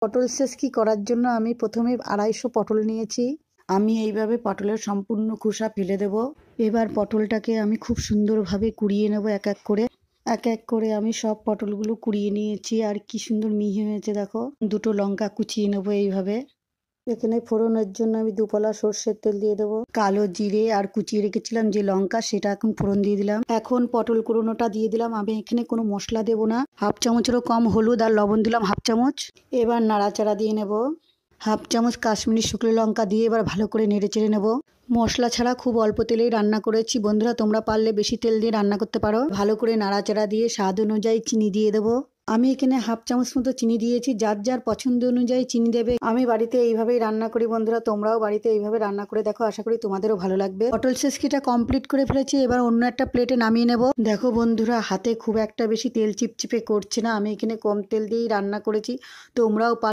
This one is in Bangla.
পটল সেচকি করার জন্য আমি প্রথমে 250 পটল নিয়েছি। আমি এইভাবে পটলের সম্পূর্ণ খোসা ফেলে দেব। এবার পটলটাকে আমি খুব সুন্দরভাবে কুড়িয়ে নেব এক এক করে। এক এক করে আমি সব পটলগুলো কুড়িয়ে নিয়েছি। আর কি সুন্দর মিহি হয়েছে দেখো। দুটো লঙ্কা কুচিয়ে নেব এইভাবে। এখানে ফোড়নের জন্য আমি 2 পলা সর্ষের তেল দিয়ে দেবো। কালো জিরে আর কুচিয়ে রেখেছিলাম যে লঙ্কা, সেটা এখন ফোড়ন দিয়ে দিলাম। এখন পটল কুড়োনোটা দিয়ে দিলাম। আমি এখানে কোনো মশলা দেবো না। 1/2 চামচেরও কম হলুদ আর লবণ দিলাম 1/2 চামচ। এবার নাড়াচাড়া দিয়ে নেব। 1/2 চামচ কাশ্মীরি শুকনো লঙ্কা দিয়ে এবার ভালো করে নেড়ে চেড়ে নেব। মশলা ছাড়া খুব অল্প তেলেই রান্না করেছি বন্ধুরা, তোমরা পারলে বেশি তেল দিয়ে রান্না করতে পারো। ভালো করে নাড়াচাড়া দিয়ে স্বাদ অনুযায়ী চিনি দিয়ে দেবো। আমি এখানে 1/2 চামচ মতো চিনি দিয়েছি। যার যার পছন্দ অনুযায়ী চিনি দেবে। আমি বাড়িতে এইভাবেই রান্না করি বন্ধুরা, তোমরাও বাড়িতে এইভাবে রান্না করে দেখো, আশা করি তোমাদেরও ভালো লাগবে। পটল সেচকিটা কমপ্লিট করে ফেলেছি। এবার অন্য একটা প্লেটে নামিয়ে নেব। দেখো বন্ধুরা, হাতে খুব একটা বেশি তেল চিপচিপে করছে না। আমি এখানে কম তেল দিয়েই রান্না করেছি। তোমরাও